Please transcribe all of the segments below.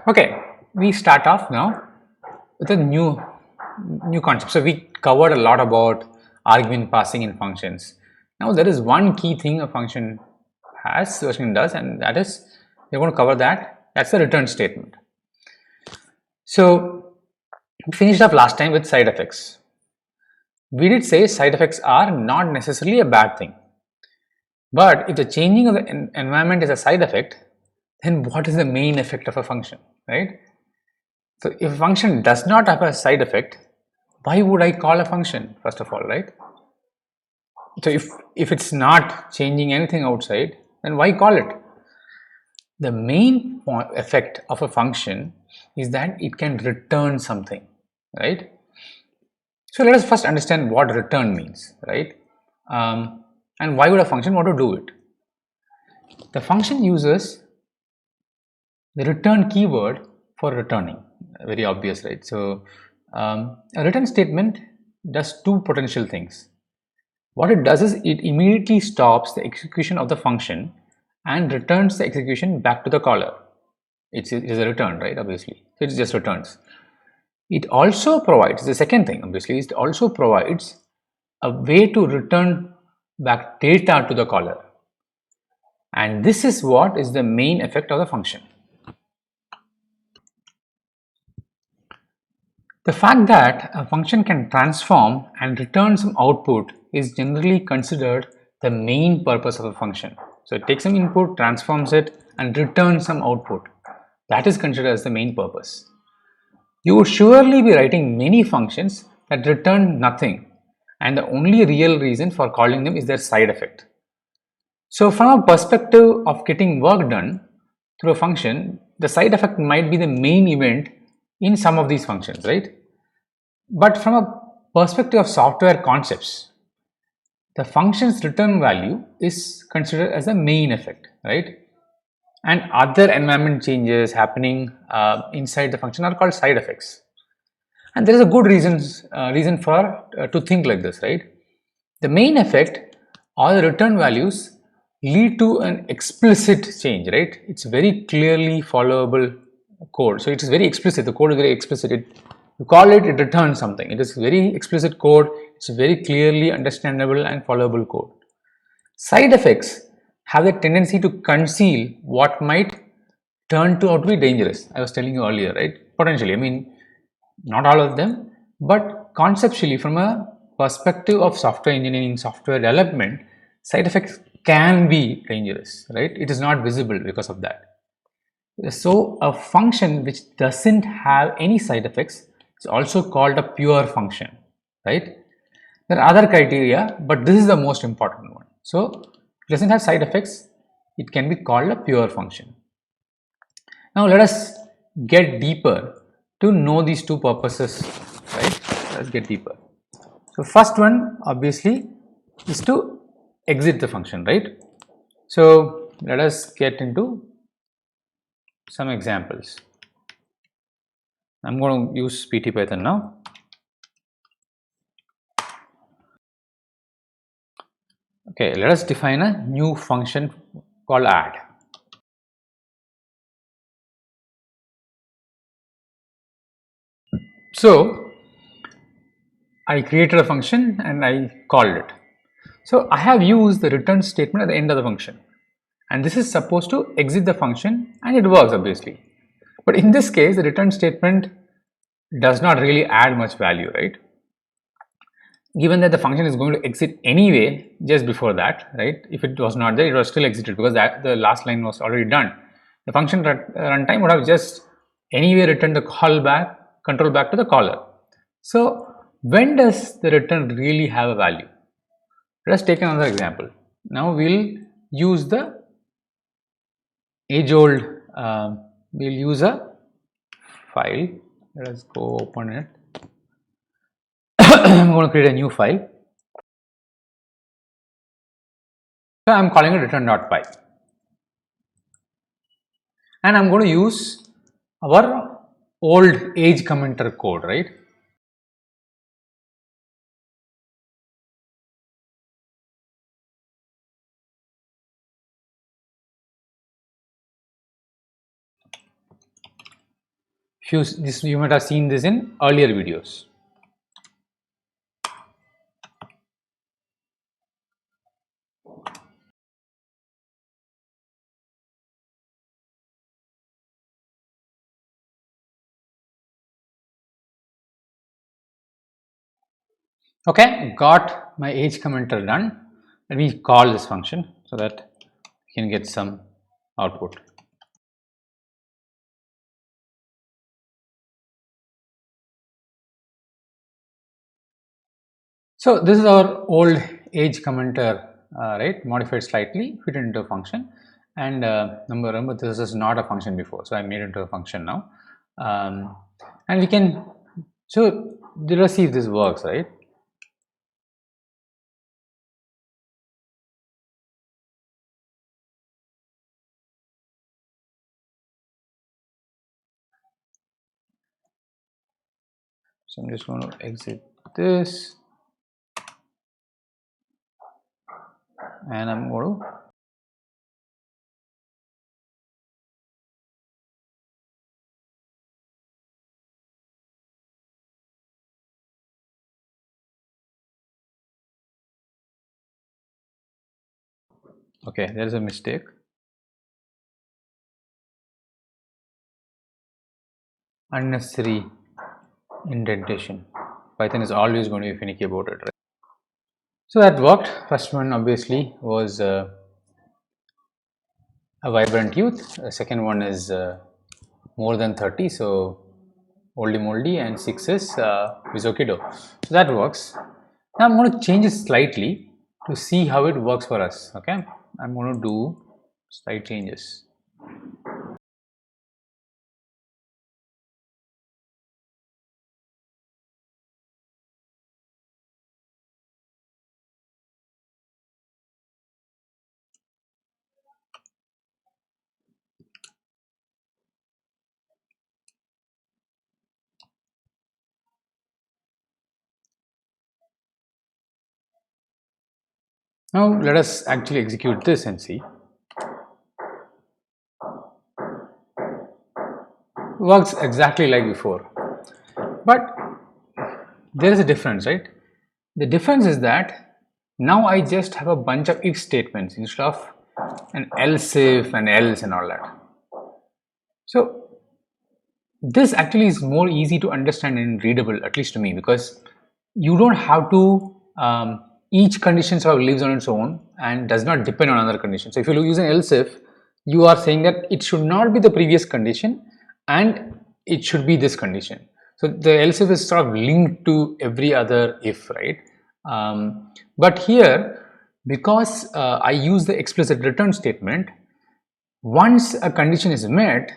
Okay, we start off now with a new concept. So we covered a lot about argument passing in functions. Now there is one key thing a function does, and that is we're going to cover that. That's the return statement. So we finished up last time with side effects. We did say side effects are not necessarily a bad thing. But if the changing of the environment is a side effect, then what is the main effect of a function, right? So if a function does not have a side effect, why would I call a function, first of all, right? So if it's not changing anything outside, then why call it? The main effect of a function is that it can return something, right? So let us first understand what return means, right? And why would a function want to do it? The function uses the return keyword for returning. Very obvious, right? So a return statement does two potential things. What it does is it immediately stops the execution of the function and returns the execution back to the caller. It is a return, right? Obviously, so it just returns. It also provides, the second thing obviously, it also provides a way to return back data to the caller. And this is what is the main effect of the function. The fact that a function can transform and return some output is generally considered the main purpose of a function. So it takes some input, transforms it, and returns some output. That is considered as the main purpose. You would surely be writing many functions that return nothing, and the only real reason for calling them is their side effect. So from a perspective of getting work done through a function, the side effect might be the main event in some of these functions, right? But from a perspective of software concepts, the function's return value is considered as the main effect, right? And other environment changes happening inside the function are called side effects. And there is a good reason for to think like this, right? The main effect or the return values lead to an explicit change, right? It's very clearly followable code. So it is very explicit. The code is very explicit. You call it, it returns something. It is very explicit code. It's very clearly understandable and followable code. Side effects have the tendency to conceal what might turn out to be dangerous. I was telling you earlier, right? Potentially, I mean, not all of them, but conceptually, from a perspective of software engineering, software development, side effects can be dangerous, right? It is not visible because of that. So a function which doesn't have any side effects is also called a pure function, right? There are other criteria, but this is the most important one. So it doesn't have side effects, it can be called a pure function. Now let us get deeper to know these two purposes, right? Let's get deeper. So first one obviously is to exit the function, right? So let us get into some examples. I'm going to use PT-Python now. Okay, let us define a new function called add. So I created a function and I called it. So I have used the return statement at the end of the function, and this is supposed to exit the function, and it works obviously. But in this case, the return statement does not really add much value, right? Given that the function is going to exit anyway just before that, right? If it was not there, it was still exited because that the last line was already done. The function runtime would have just anyway returned the control back to the caller. So when does the return really have a value? Let us take another example. Now we'll use the age-old, we'll use a file. Let us go open it. I'm going to create a new file. So I'm calling it return.py. And I'm going to use our old age commenter code, right? You might have seen this in earlier videos. Okay, got my age commenter done. Let me call this function so that we can get some output. So this is our old age commenter, right? Modified slightly, fit into a function, and remember this is not a function before, so I made it into a function now, and we can. So let's see if this works, right? So I'm just going to exit this, and I'm going to. Okay, there is a mistake. Unnecessary indentation. Python is always going to be finicky about it, right? So that worked. First one obviously was a vibrant youth. The second one is more than 30, so oldie moldy, and 6 is Vizokido. So that works. Now I'm going to change it slightly to see how it works for us. Okay, I'm going to do slight changes. Now let us actually execute this and see. Works exactly like before, but there is a difference, right? The difference is that now I just have a bunch of if statements instead of an else if and else and all that. So this actually is more easy to understand and readable, at least to me, because you don't have to each condition sort of lives on its own and does not depend on another condition. So if you use an else if, you are saying that it should not be the previous condition and it should be this condition. So the else if is sort of linked to every other if, right? But here, because I use the explicit return statement, once a condition is met,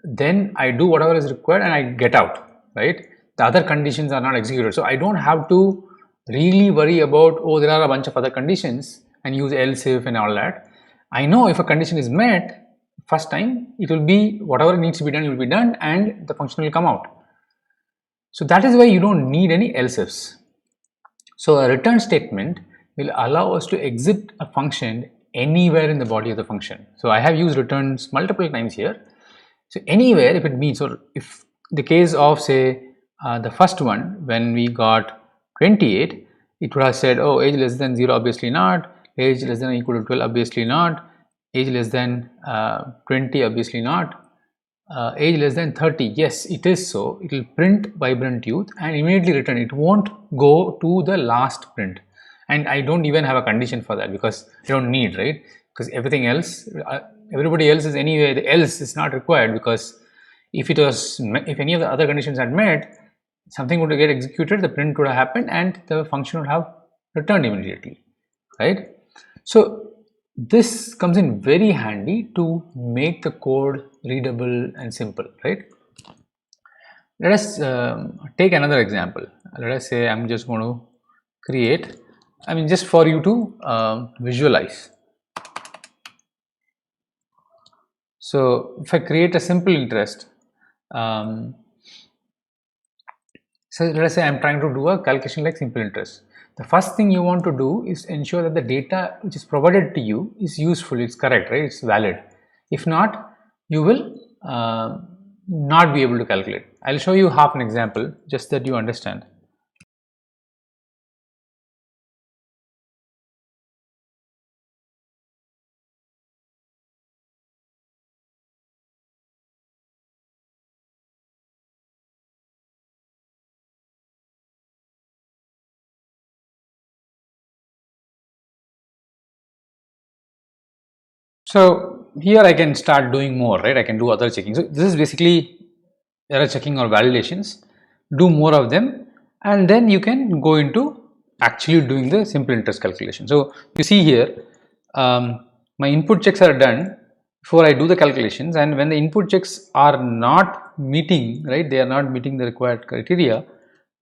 then I do whatever is required and I get out, right? The other conditions are not executed. So I don't have to really worry about, oh, there are a bunch of other conditions and use else if and all that. I know if a condition is met first time, it will be whatever needs to be done, it will be done and the function will come out. So that is why you don't need any else ifs. So a return statement will allow us to exit a function anywhere in the body of the function. So I have used returns multiple times here. So anywhere, if it means, or if the case of say the first one, when we got 28, it would have said, oh, age less than 0, obviously not, age less than or equal to 12, obviously not, age less than 20, obviously not, age less than 30, yes, it is so. It will print vibrant youth and immediately return. It won't go to the last print, and I don't even have a condition for that because I don't need, right? Because everything else, everybody else is anyway, the else is not required, because if it was, if any of the other conditions had met, something would get executed, the print would have happened and the function would have returned immediately, right? So this comes in very handy to make the code readable and simple, right? Let us take another example. Let us say I'm just going to create, I mean, just for you to visualize. So if I create a simple interest, so let us say I'm trying to do a calculation like simple interest. The first thing you want to do is ensure that the data which is provided to you is useful, it's correct, right? It's valid. If not, you will not be able to calculate. I'll show you half an example just that you understand. So here I can start doing more, right? I can do other checking. So this is basically error checking or validations. Do more of them, and then you can go into actually doing the simple interest calculation. So you see here, my input checks are done before I do the calculations, and when the input checks are not meeting, right, they are not meeting the required criteria,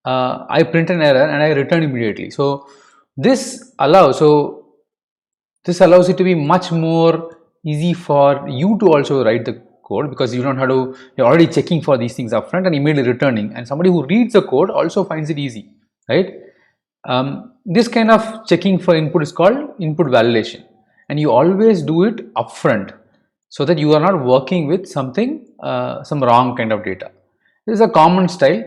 I print an error and I return immediately. So this allows, this allows it to be much more easy for you to also write the code, because you don't have to, you're already checking for these things upfront and immediately returning, and somebody who reads the code also finds it easy, right? This kind of checking for input is called input validation, and you always do it upfront so that you are not working with something, some wrong kind of data. This is a common style,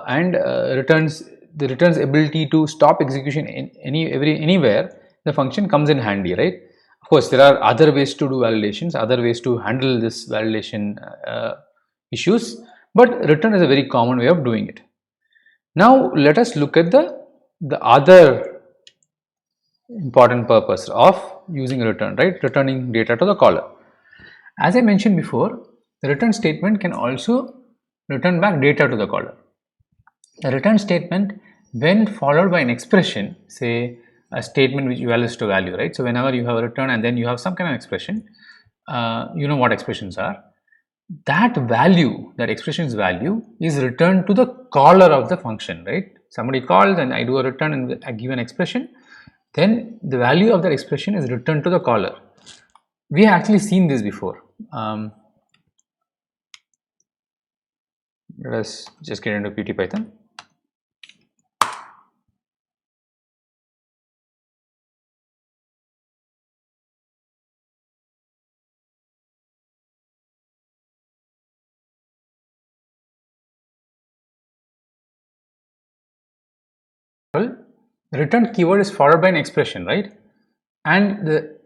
and returns, the returns ability to stop execution in anywhere the function comes in handy, right? Of course, there are other ways to do validations, other ways to handle this validation issues, but return is a very common way of doing it. Now let us look at the other important purpose of using return, right? Returning data to the caller. As I mentioned before, the return statement can also return back data to the caller. The return statement, when followed by an expression, say a statement which evaluates to value, right? So whenever you have a return and then you have some kind of expression, you know what expressions are. That value, that expression's value, is returned to the caller of the function, right? Somebody calls and I do a return and I give an expression, then the value of that expression is returned to the caller. We have actually seen this before. Let us just get into Python. The return keyword is followed by an expression, right? And the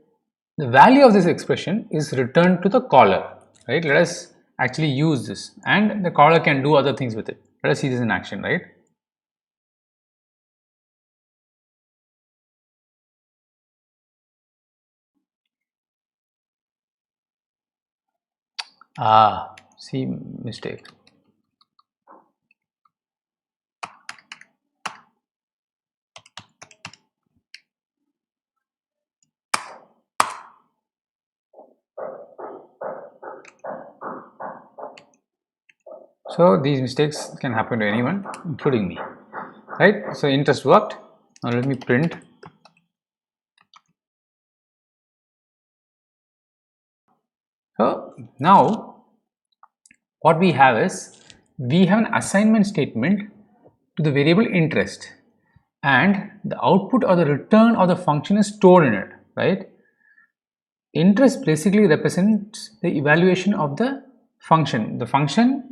value of this expression is returned to the caller, right? Let us actually use this, and the caller can do other things with it. Let us see this in action, right? See, mistake. So these mistakes can happen to anyone, including me, right? So interest worked. Now let me print. So now what we have is, we have an assignment statement to the variable interest, and the output or the return of the function is stored in it, right? Interest basically represents the evaluation of the function. The function,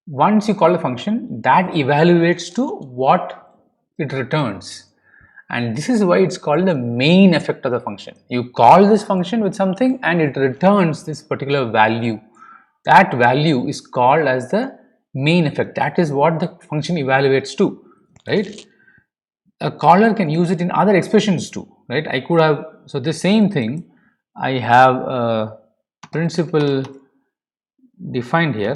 once you call the function, that evaluates to what it returns, and this is why it's called the main effect of the function. You call this function with something and it returns this particular value. That value is called as the main effect. That is what the function evaluates to, right? A caller can use it in other expressions too, right? I could have, so the same thing, I have a principal defined here,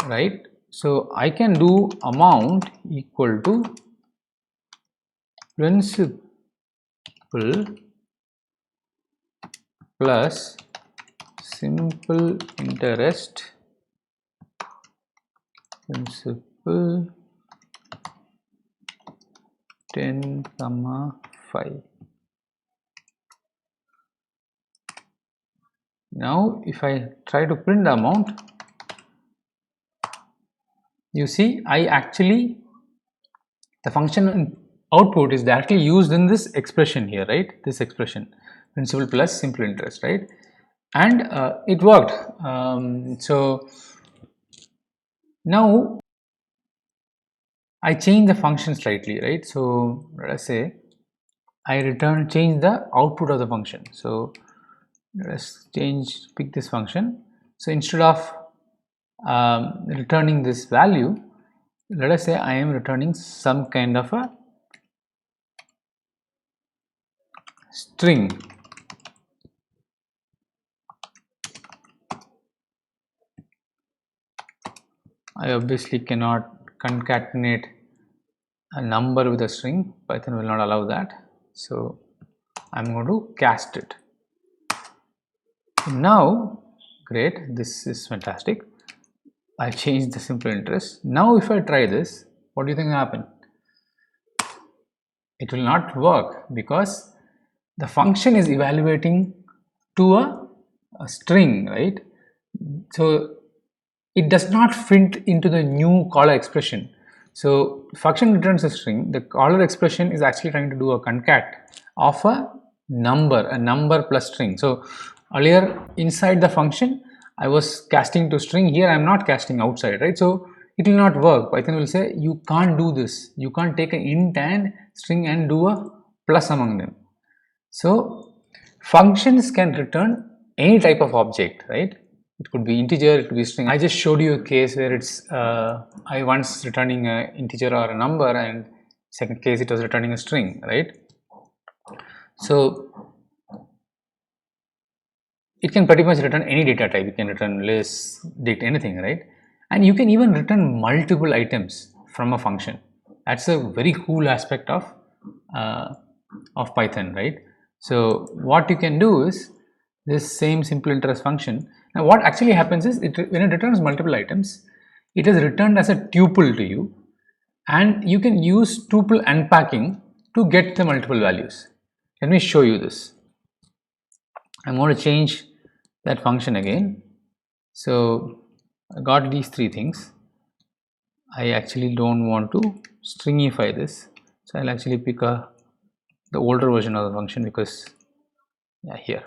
right? So I can do amount equal to principal plus simple interest principal 10, 5. Now if I try to print the amount, you see I actually, the function output is directly used in this expression here, right? This expression, principal plus simple interest, right? And it worked. So now I change the function slightly, right? So let us say I change the output of the function. So let's pick this function. So instead of returning this value, let us say I am returning some kind of a string. I obviously cannot concatenate a number with a string. Python will not allow that. So I'm going to cast it. Now, great, this is fantastic. I changed the simple interest. Now if I try this, what do you think will happen? It will not work because the function is evaluating to a string, right? So it does not fit into the new caller expression. So function returns a string. The caller expression is actually trying to do a concat of a number plus string. So earlier inside the function I was casting to string. Here I am not casting outside, right? So it will not work. Python will say you can't do this. You can't take an int and string and do a plus among them. So functions can return any type of object, right? It could be integer, it could be string. I just showed you a case where it's I once returning an integer or a number, and second case it was returning a string, right? So it can pretty much return any data type. You can return list, date, anything, right? And you can even return multiple items from a function. That's a very cool aspect of Python, right? So what you can do is this same simple interest function. Now what actually happens is when it returns multiple items, it is returned as a tuple to you, and you can use tuple unpacking to get the multiple values. Let me show you this. I'm going to change that function again. So I got these three things. I actually don't want to stringify this, so I'll actually pick the older version of the function, because here.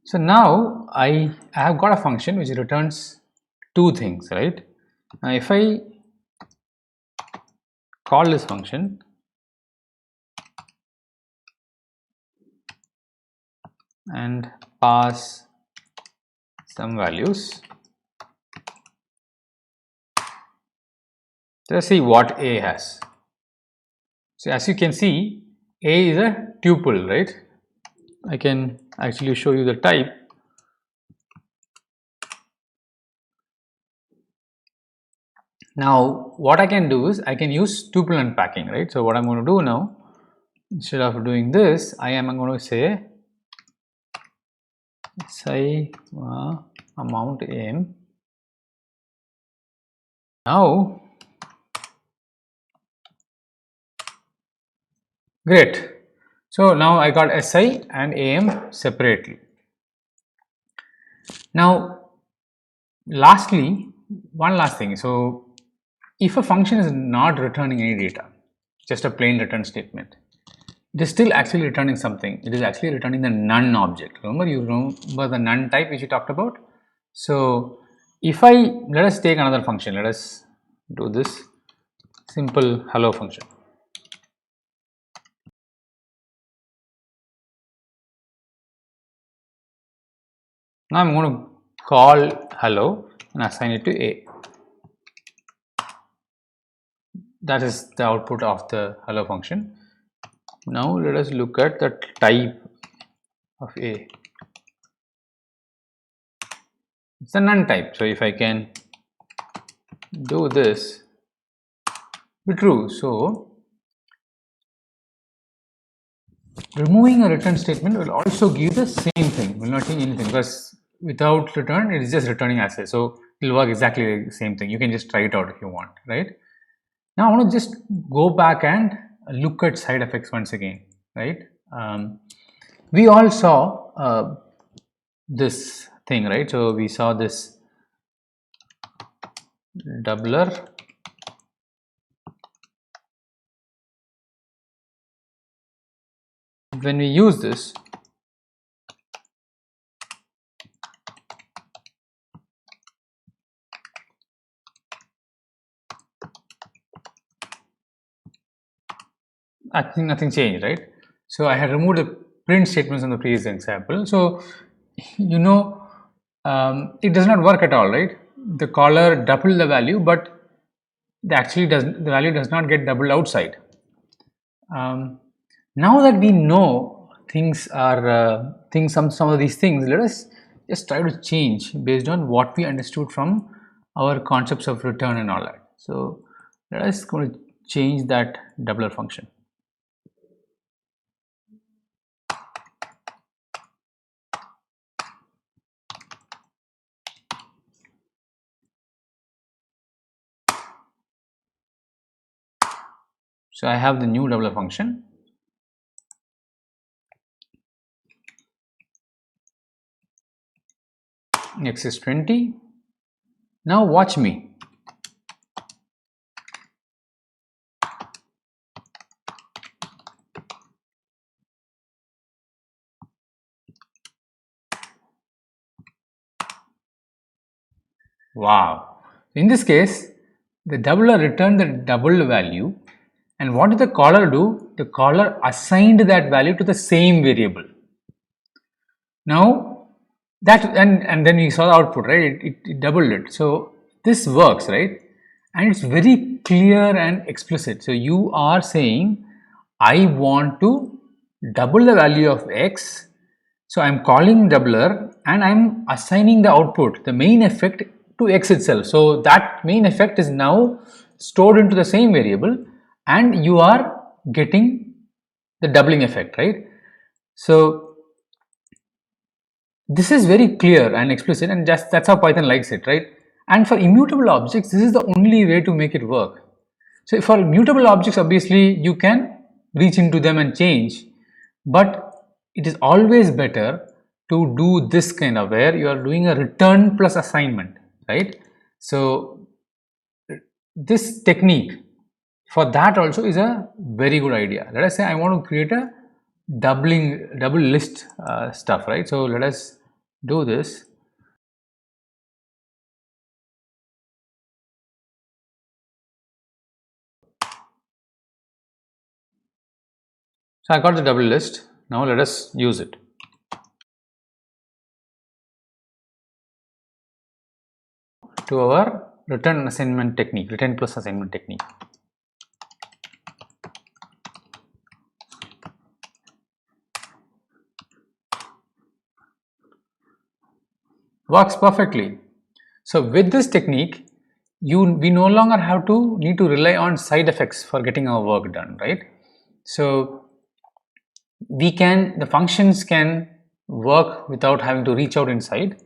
So now I have got a function which returns two things, right? Now if I call this function and pass some values, let's see what A has. So as you can see, A is a tuple, right? I can actually show you the type. Now what I can do is I can use tuple unpacking, right? So what I'm going to do now, instead of doing this, I am going to say amount am. Now great. So now I got SI and AM separately. Now lastly, one last thing. So if a function is not returning any data, just a plain return statement, it is still actually returning something. It is actually returning the none object. Remember the none type which we talked about? So if let us take another function. Let us do this simple hello function. Now I'm going to call hello and assign it to A. That is the output of the hello function. Now let us look at the type of A. It's a none type. So if I can do this, be true. So removing a return statement will also give the same thing, will not change anything, because without return it is just returning as a, so it will work exactly the same thing. You can just try it out if you want, right? Now I want to just go back and look at side effects once again, right? We all saw this thing, right? So we saw this doubler. When we use this, I think nothing changed, right? So I had removed the print statements in the previous example. So you know, it does not work at all, right? The caller doubled the value, but the value does not get doubled outside. Now that we know some of these things, let us just try to change based on what we understood from our concepts of return and all that. So let us go to change that doubler function. So I have the new doubler function. X is 20. Now watch me. Wow. In this case, the doubler returned the doubled value, and what did the caller do? The caller assigned that value to the same variable. Now that and then we saw the output, right? It doubled it. So this works, right? And it's very clear and explicit. So you are saying, I want to double the value of x. So I'm calling doubler and I'm assigning the output, the main effect, to x itself. So that main effect is now stored into the same variable and you are getting the doubling effect, right? So this is very clear and explicit, and just that's how Python likes it, right? And for immutable objects, this is the only way to make it work. So for immutable objects, obviously you can reach into them and change, but it is always better to do this kind of where you are doing a return plus assignment, right? So this technique for that also is a very good idea. Let us say I want to create a double list stuff, right? So let us do this. So I got the double list. Now let us use it. To our return assignment technique, return plus assignment technique. Works perfectly. So with this technique, we no longer need to rely on side effects for getting our work done, right? So the functions can work without having to reach out inside,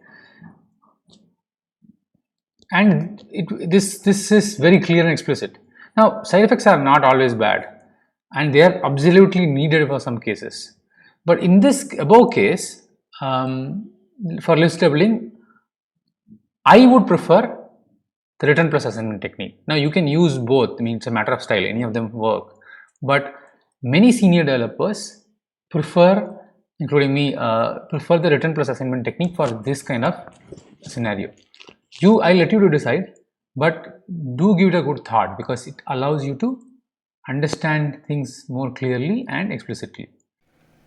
and this is very clear and explicit. Now side effects are not always bad and they are absolutely needed for some cases, but in this above case, for list doubling, I would prefer the return plus assignment technique. Now you can use both, I mean it's a matter of style, any of them work, but many senior developers prefer, including me, prefer the return plus assignment technique for this kind of scenario. I'll let you to decide, but do give it a good thought because it allows you to understand things more clearly and explicitly.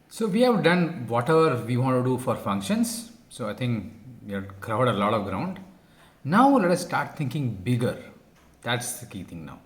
So we have done whatever we want to do for functions. So I think we have covered a lot of ground. Now let us start thinking bigger. That's the key thing now.